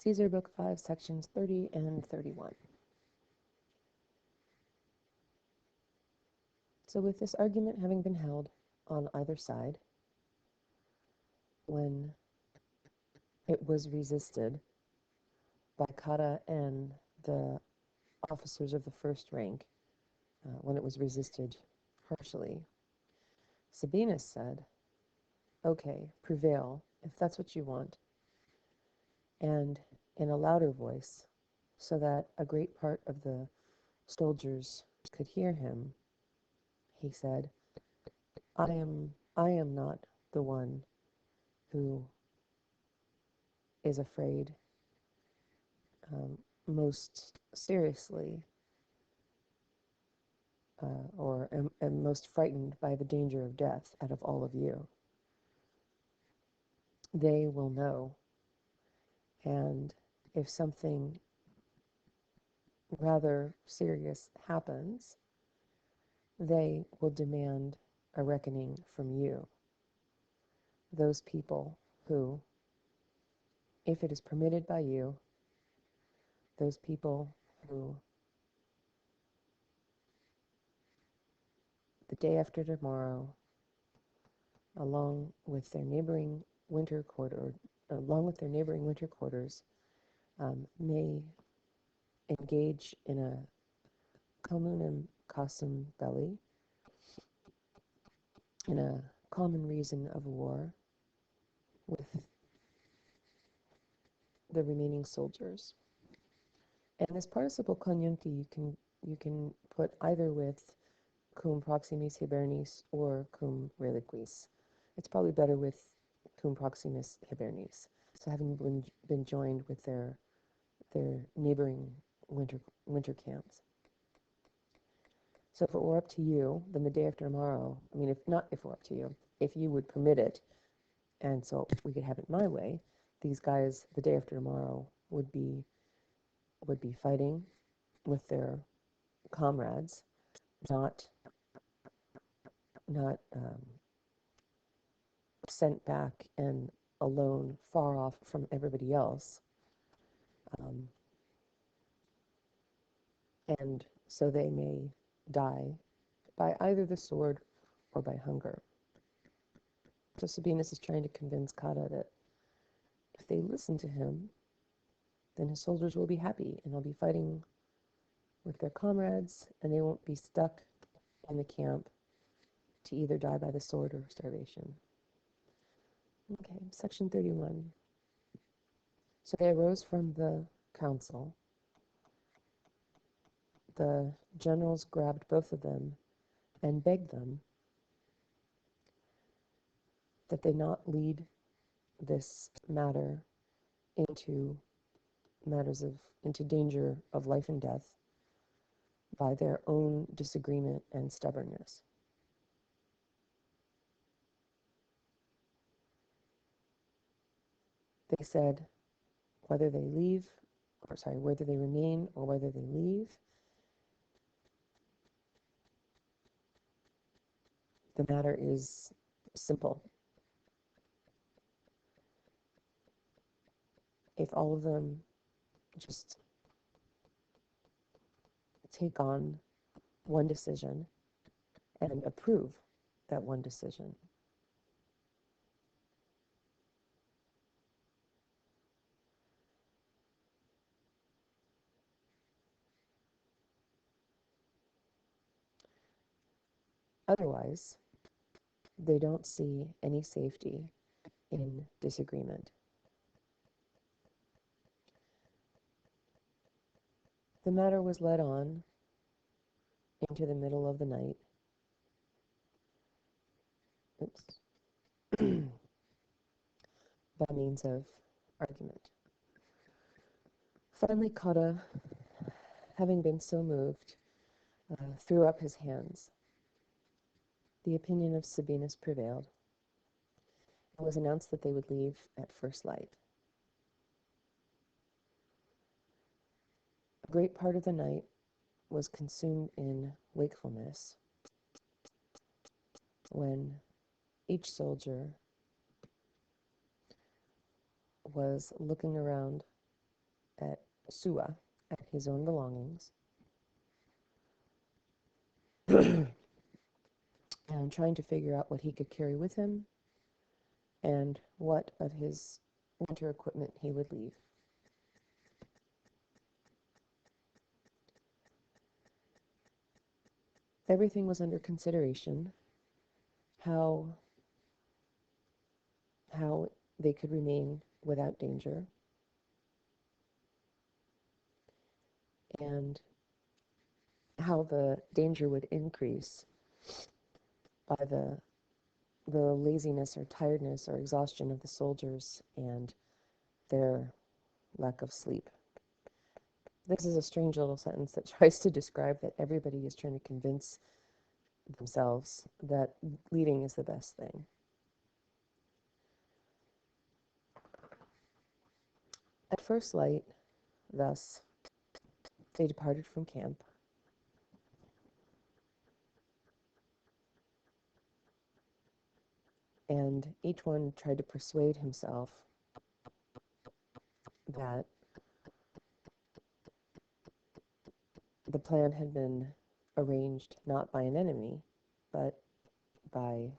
Caesar, Book 5, Sections 30 and 31. So with this argument having been held on either side, when it was resisted by Cotta and the officers of the first rank, when it was resisted harshly, Sabinus said, okay, prevail, if that's what you want. And in a louder voice, so that a great part of the soldiers could hear him, he said, I am not the one who is afraid most seriously or am most frightened by the danger of death out of all of you. They will know, and if something rather serious happens, they will demand a reckoning from you. Those people who, if it is permitted by you, those people who the day after tomorrow, along with their neighboring winter quarters, may engage in a communum causam belli, in a common reason of war with the remaining soldiers. And this participle conjuncti you can put either with cum proximis hibernis or cum reliquis. It's probably better with cum proximis hibernis. So having been joined with their neighboring winter camps. So if it were up to you, then the day after tomorrow, I mean, if it were up to you, if you would permit it, and so we could have it my way, these guys, the day after tomorrow, would be fighting with their comrades, not sent back and alone, far off from everybody else. And so they may die by either the sword or by hunger. So Sabinus is trying to convince Cotta that if they listen to him, then his soldiers will be happy and they'll be fighting with their comrades and they won't be stuck in the camp to either die by the sword or starvation. Okay, section 31. So they arose from the council. The generals grabbed both of them and begged them that they not lead this matter into danger of life and death by their own disagreement and stubbornness. They said whether they remain or whether they leave, the matter is simple. If all of them just take on one decision and approve that one decision, otherwise, they don't see any safety in disagreement. The matter was led on into the middle of the night. By means of argument. Finally, Cotta, having been so moved, threw up his hands. The opinion of Sabinus prevailed. It was announced that they would leave at first light. A great part of the night was consumed in wakefulness, when each soldier was looking around at Sua, at his own belongings, and trying to figure out what he could carry with him and what of his winter equipment he would leave. Everything was under consideration, how how they could remain without danger, and how the danger would increase by the laziness or tiredness or exhaustion of the soldiers and their lack of sleep. This is a strange little sentence that tries to describe that everybody is trying to convince themselves that leaving is the best thing. At first light, thus, they departed from camp, and each one tried to persuade himself that the plan had been arranged not by an enemy, but by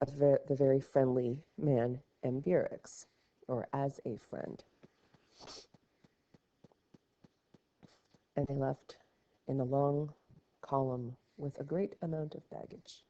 the very friendly man Ambiorix, or as a friend. And they left in a long column with a great amount of baggage.